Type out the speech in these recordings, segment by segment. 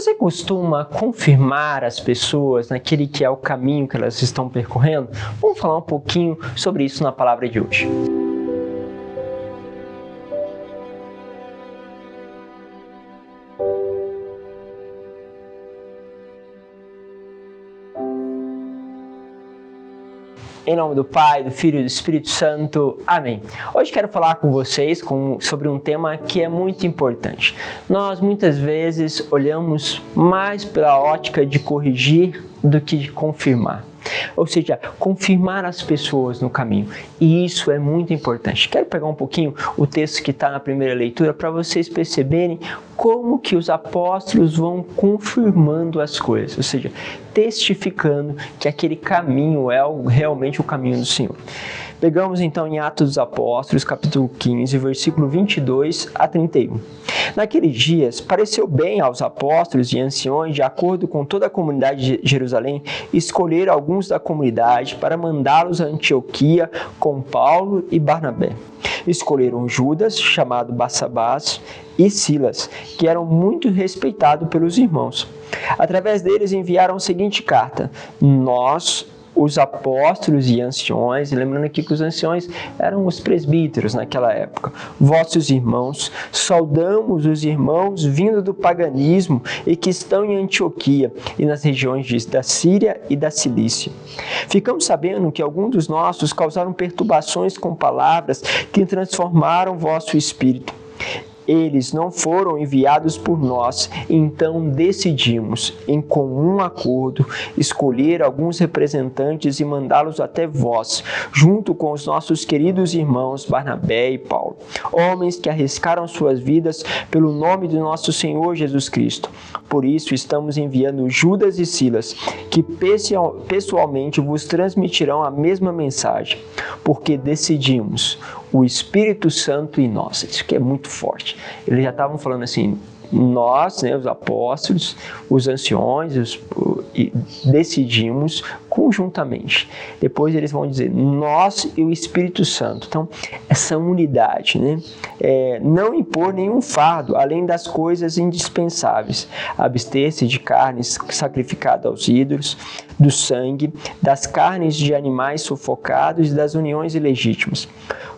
Você costuma confirmar as pessoas naquele que é o caminho que elas estão percorrendo? Vamos falar um pouquinho sobre isso na palavra de hoje. Em nome do Pai, do Filho e do Espírito Santo. Amém. Hoje quero falar com vocês sobre um tema que é muito importante. Nós muitas vezes olhamos mais pela ótica de corrigir do que de confirmar. Ou seja, confirmar as pessoas no caminho. E isso é muito importante. Quero pegar um pouquinho o texto que está na primeira leitura para vocês perceberem como que os apóstolos vão confirmando as coisas. Ou seja, testificando que aquele caminho é realmente o caminho do Senhor. Pegamos então em Atos dos Apóstolos, capítulo 15, versículo 22 a 31. Naqueles dias, pareceu bem aos apóstolos e anciões, de acordo com toda a comunidade de Jerusalém, escolher alguns da comunidade para mandá-los a Antioquia com Paulo e Barnabé. Escolheram Judas, chamado Barsabás, e Silas, que eram muito respeitados pelos irmãos. Através deles enviaram a seguinte carta: Nós, os apóstolos e anciões, lembrando aqui que os anciões eram os presbíteros naquela época, vossos irmãos, saudamos os irmãos vindo do paganismo e que estão em Antioquia e nas regiões da Síria e da Cilícia. Ficamos sabendo que alguns dos nossos causaram perturbações com palavras que transformaram vosso espírito. Eles não foram enviados por nós, então decidimos, em comum acordo, escolher alguns representantes e mandá-los até vós, junto com os nossos queridos irmãos Barnabé e Paulo, homens que arriscaram suas vidas pelo nome do nosso Senhor Jesus Cristo. Por isso estamos enviando Judas e Silas, que pessoalmente vos transmitirão a mesma mensagem, porque decidimos, o Espírito Santo e nós. Isso que é muito forte. Eles já estavam falando assim, nós, os apóstolos, os anciões, decidimos conjuntamente. Depois eles vão dizer, nós e o Espírito Santo. Então, essa unidade, não impor nenhum fardo, além das coisas indispensáveis. Abster-se de carnes sacrificadas aos ídolos, do sangue, das carnes de animais sufocados e das uniões ilegítimas.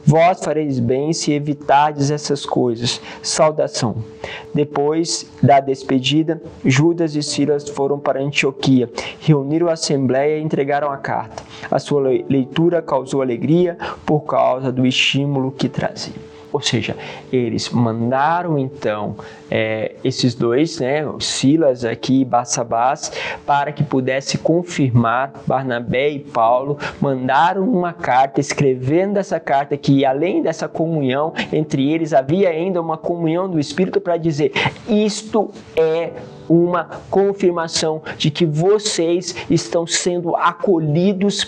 Vós fareis bem se evitardes essas coisas. Saudação. Depois da despedida, Judas e Silas foram para Antioquia, reuniram a assembleia e entregaram a carta. A sua leitura causou alegria por causa do estímulo que trazia. Ou seja, eles mandaram então esses dois, Silas aqui e Barsabás, para que pudesse confirmar Barnabé e Paulo, mandaram uma carta, escrevendo essa carta que além dessa comunhão entre eles, havia ainda uma comunhão do Espírito para dizer, isto é uma confirmação de que vocês estão sendo acolhidos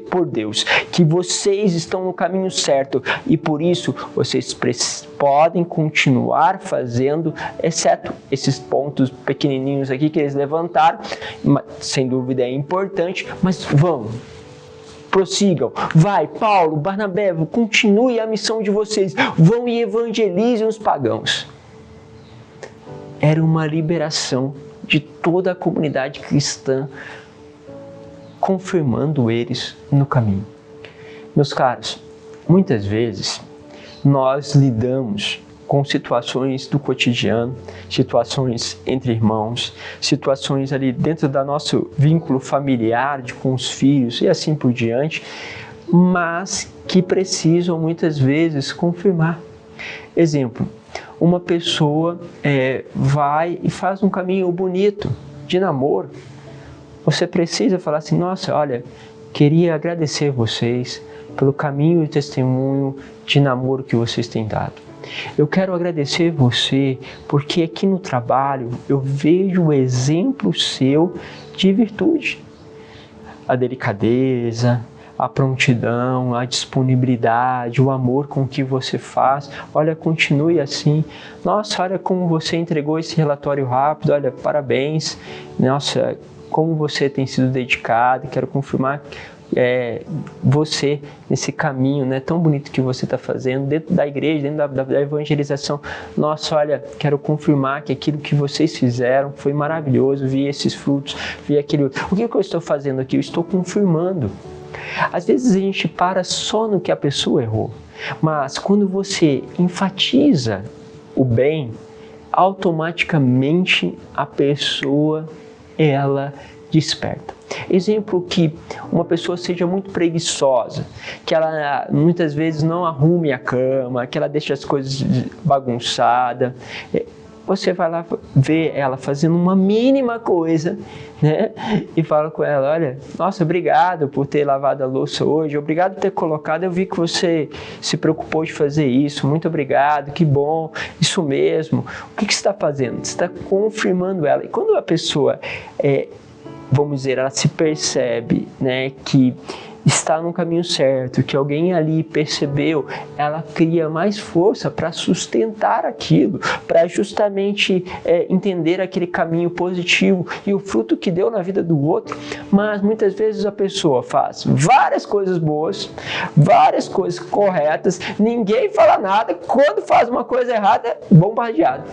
por Deus, que vocês estão no caminho certo e por isso vocês podem continuar fazendo, exceto esses pontos pequenininhos aqui que eles levantaram, sem dúvida é importante, mas vamos. Prossigam, vai Paulo, Barnabé, continue a missão de vocês, vão e evangelizem os pagãos. Era uma liberação de toda a comunidade cristã, confirmando eles no caminho. Meus caros, muitas vezes nós lidamos com situações do cotidiano, situações entre irmãos, situações ali dentro do nosso vínculo familiar, com os filhos e assim por diante, mas que precisam muitas vezes confirmar. Exemplo, uma pessoa vai e faz um caminho bonito de namoro. Você precisa falar assim, nossa, olha, queria agradecer vocês pelo caminho e testemunho de namoro que vocês têm dado. Eu quero agradecer você porque aqui no trabalho eu vejo o exemplo seu de virtude. A delicadeza, a prontidão, a disponibilidade, o amor com que você faz. Olha, continue assim. Nossa, olha como você entregou esse relatório rápido. Olha, parabéns. Nossa, como você tem sido dedicado. Quero confirmar você nesse caminho, né, tão bonito que você está fazendo dentro da igreja, dentro da evangelização. Nossa, olha, quero confirmar que aquilo que vocês fizeram foi maravilhoso, vi esses frutos, vi aquilo. O que eu estou fazendo aqui? Eu estou confirmando. Às vezes a gente para só no que a pessoa errou, mas quando você enfatiza o bem, automaticamente a pessoa, ela desperta. Exemplo, que uma pessoa seja muito preguiçosa, que ela muitas vezes não arrume a cama, que ela deixe as coisas bagunçadas. Você vai lá ver ela fazendo uma mínima coisa, né? E fala com ela, olha, nossa, obrigado por ter lavado a louça hoje, obrigado por ter colocado, eu vi que você se preocupou de fazer isso, muito obrigado, que bom, isso mesmo. O que você está fazendo? Você está confirmando ela. E quando a pessoa, vamos dizer, ela se percebe, né, que está no caminho certo, que alguém ali percebeu, ela cria mais força para sustentar aquilo, para justamente entender aquele caminho positivo e o fruto que deu na vida do outro. Mas muitas vezes a pessoa faz várias coisas boas, várias coisas corretas, ninguém fala nada, quando faz uma coisa errada, bombardeado.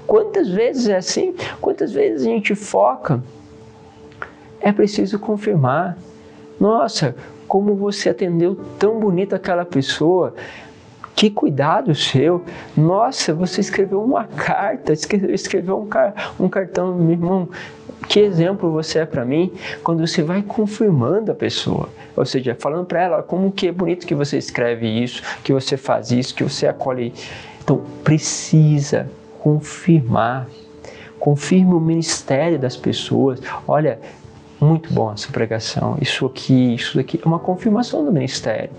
Quantas vezes é assim? Quantas vezes a gente foca? É preciso confirmar. Nossa, como você atendeu tão bonito aquela pessoa, que cuidado seu. Nossa, você escreveu uma carta, escreveu um cartão, meu irmão, que exemplo você é para mim. Quando você vai confirmando a pessoa, ou seja, falando para ela como que é bonito que você escreve isso, que você faz isso, que você acolhe. Então, precisa confirmar. Confirme o ministério das pessoas. Olha, muito bom essa pregação, isso daqui é uma confirmação do ministério,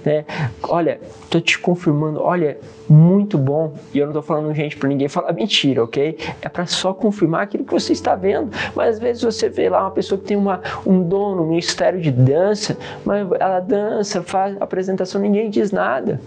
né? Olha, estou te confirmando, olha, muito bom, e eu não estou falando, gente, para ninguém falar mentira, ok? É para só confirmar aquilo que você está vendo. Mas às vezes você vê lá uma pessoa que tem um dom no ministério de dança, mas ela dança, faz apresentação, ninguém diz nada.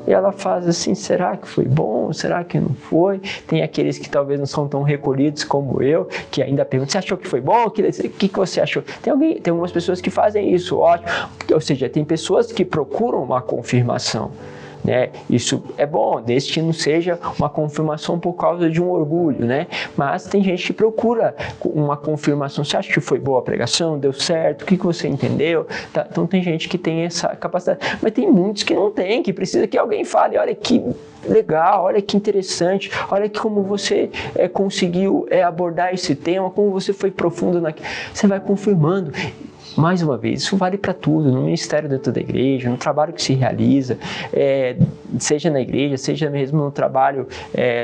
E ela faz assim, será que foi bom? Será que não foi? Tem aqueles que talvez não são tão recolhidos como eu, que ainda perguntam, você achou que foi bom? O que você achou? Tem algumas pessoas que fazem isso, ótimo. Ou seja, tem pessoas que procuram uma confirmação, né? Isso é bom, desde que não seja uma confirmação por causa de um orgulho, né? Mas tem gente que procura uma confirmação. Você acha que foi boa a pregação? Deu certo? O que você entendeu? Tá? Então tem gente que tem essa capacidade, mas tem muitos que não tem, que precisa que alguém fale, olha que legal, olha que interessante, olha que como você conseguiu abordar esse tema, como você foi profundo naquilo. Você vai confirmando. Mais uma vez, isso vale para tudo, no ministério dentro da igreja, no trabalho que se realiza, seja na igreja, seja mesmo no trabalho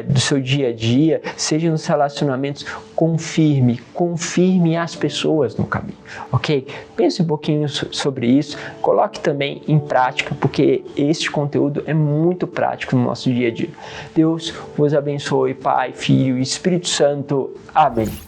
do seu dia a dia, seja nos relacionamentos. Confirme as pessoas no caminho, ok? Pense um pouquinho sobre isso, coloque também em prática, porque este conteúdo é muito prático no nosso dia a dia. Deus vos abençoe, Pai, Filho e Espírito Santo. Amém.